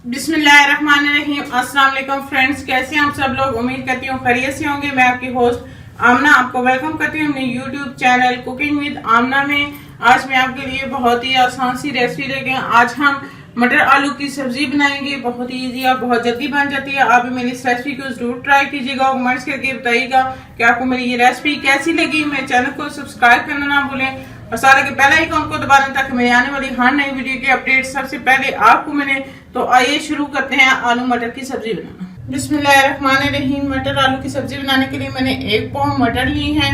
बिस्मिल्लाहिर्रहमानिर्रहीम। अस्सलाम वालेकुम फ्रेंड्स, कैसे हैं आप सब लोग। उम्मीद करती हूँ खैरियत से होंगे। मैं आपकी होस्ट आमना आपको वेलकम करती हूँ अपने यूट्यूब चैनल कुकिंग विद आमना में। आज मैं आपके लिए बहुत ही आसान सी रेसिपी लेके आज हम मटर आलू की सब्जी बनाएंगे। बहुत ही ईजी है, बहुत जल्दी बन जाती है। आप मेरी इस रेसिपी को जरूर ट्राई कीजिएगा। कमेंट्स करके बताइएगा कि आपको मेरी ये रेसिपी कैसी लगी। मेरे चैनल को सब्सक्राइब करना ना भूलें और सारे के बेल आइकन को दबा दें ताकि मेरी आने वाली हर नई वीडियो की अपडेट सबसे पहले आपको मिले। तो आइए शुरू करते हैं आलू मटर की सब्जी बनाना। बिस्मिल्लाहिर्रहमानिर्रहीम। मटर आलू की सब्जी बनाने के लिए मैंने 1 पाव मटर ली है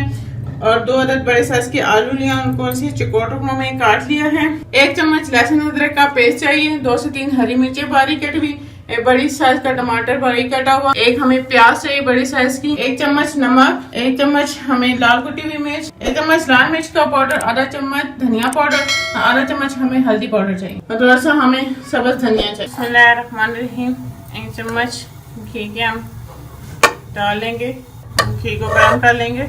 और 2 अदद बड़े साइज के आलू लिया, उनको ऐसे चौकोर टुकड़ों में काट लिया है। 1 चम्मच लहसुन अदरक का पेस्ट चाहिए, 2 से 3 हरी मिर्चें बारीक कटी हुई, 1 बड़ी साइज का टमाटर बारीक कटा हुआ, 1 हमें प्याज चाहिए बड़ी साइज की, 1 चम्मच नमक, 1 चम्मच हमें लाल कुटी हुई मिर्च, 1 चम्मच लाल मिर्च का पाउडर, आधा चम्मच धनिया पाउडर, आधा चम्मच हमें हल्दी पाउडर चाहिए और थोड़ा सा हमें सब्ज धनिया चाहिए। बिस्मिल्लाहिर्रहमानिर्रहीम। 1 चम्मच घी के हम डालेंगे, घी को गर्म कर लेंगे।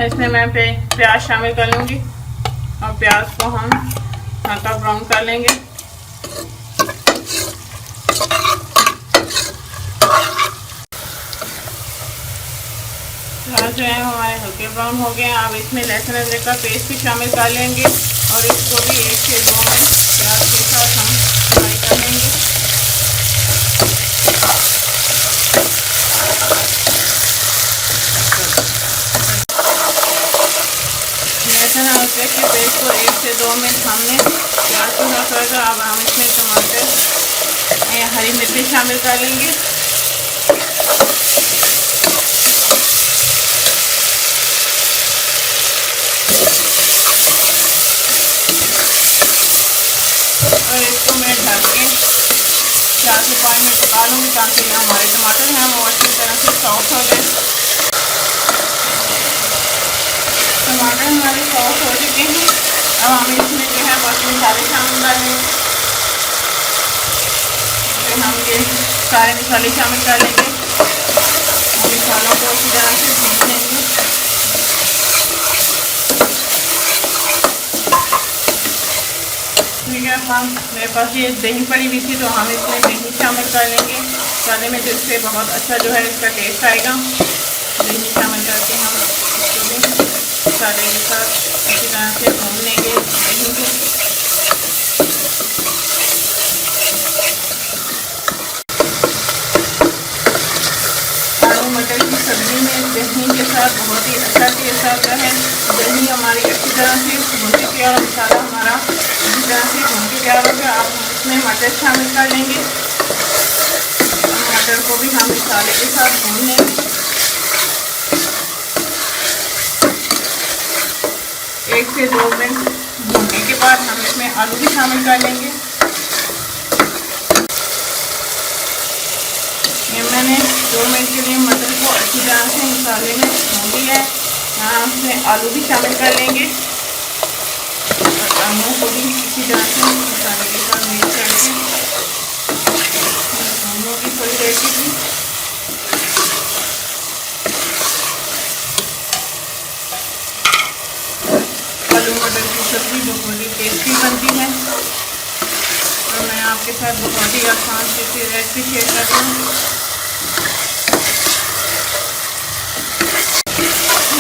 इसमें मैं प्याज शामिल कर लूंगी और प्याज को हम हल्का ब्राउन कर लेंगे। प्याज जो है हमारे हल्के ब्राउन हो गए। अब इसमें लहसुन अदरक का पेस्ट भी शामिल कर लेंगे और इसको भी 1 से 2 मिनट प्याज के साथ हम फ्राई कर लेंगे। लहसुन अदरक के पेस्ट को 1 से 2 मिनट हमने प्याज को फ्राई कर। अब हम इसमें टमाटर या हरी मिर्ची शामिल कर लेंगे। और इसको मैं ढक के 4 से 5 मिनट पका लूँगी ताकि हमारे टमाटर हैं वो अच्छी तरह से सॉफ्ट हो जाए। टमाटर हमारे सॉफ्ट हो चुके हैं। अब हम इसमें जो है बस मसाले शामिल कर लेंगे। हम ये सारे मसाले शामिल कर लेंगे और मसालों को अच्छी तरह से भून लेंगे। ठीक है, हम मेरे पास ये दही पड़ी हुई थी तो हम इसमें दही शामिल कर लेंगे मसाले में, जिससे बहुत अच्छा जो है इसका टेस्ट आएगा। दही शामिल करके हम इसको भी मसाले के साथ अच्छी तरह से भून लेंगे दही को। आलू मटर की सब्जी में दही के साथ बहुत ही अच्छा टेस्ट आता है। दही हमारी अच्छी तरह से भून के तैयार, मसाला हमारा अच्छी तरह से भून के तैयार हो गया। अब हम इसमें मटर शामिल कर लेंगे। मटर को भी हम मसाले के साथ भून लेंगे। 1 से 2 मिनट भूनने के बाद हम इसमें आलू भी शामिल कर लेंगे। ये मैंने 2 मिनट के लिए मटर को अच्छी तरह से मसाले में भून लिया है। यहाँ हम इसमें आलू भी शामिल कर लेंगे और आलू को भी इसी तरह से मसाले के साथ मिक्स करके भूनों की थोड़ी देर के लिए। आलू मटर की सब्ज़ी बहुत ही टेस्टी बनती है और मैं आपके साथ बहुत ही आसान से रेसिपी शेयर कर रही हूँ।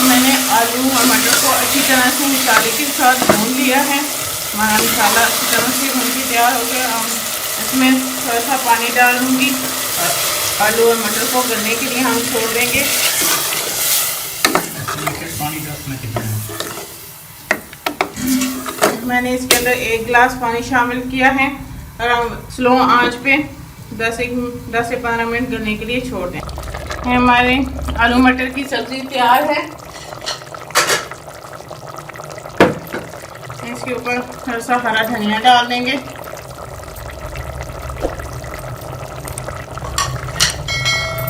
मैंने आलू और मटर को अच्छी तरह से मसाले के साथ भून लिया है। हमारा मसाला अच्छी तरह से भून के तैयार हो गया। इसमें थोड़ा सा पानी डालूंगी और आलू और मटर को गलने के लिए हम छोड़ देंगे। मैंने इसके अंदर 1 गिलास पानी शामिल किया है और हम स्लो आंच पे 10 से 15 मिनट गलने के लिए छोड़ दें। हमारे आलू मटर की सब्जी तैयार है। इसके ऊपर थोड़ा सा हरा धनिया डाल देंगे।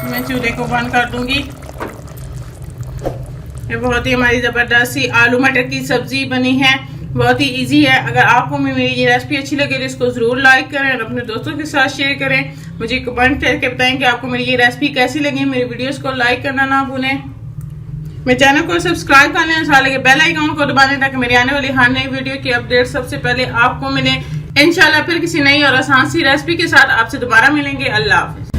मैं चूल्हे को बंद कर दूंगी। ये बहुत ही हमारी ज़बरदस्त सी आलू मटर की सब्जी बनी है। बहुत ही इजी है। अगर आपको मेरी ये रेसिपी अच्छी लगे तो इसको ज़रूर लाइक करें और अपने दोस्तों के साथ शेयर करें। मुझे कमेंट करके बताएं कि आपको मेरी ये रेसिपी कैसी लगी। मेरी वीडियोस को लाइक करना ना भूलें। मेरे चैनल को सब्सक्राइब कर लें, साथ लगे बेल आइकन को दबा दें ताकि मेरी आने वाली हर नई वीडियो की अपडेट सबसे पहले आपको मिले। इंशाल्लाह फिर किसी नई और आसान सी रेसिपी के साथ आपसे दोबारा मिलेंगे। अल्लाह हाफिज।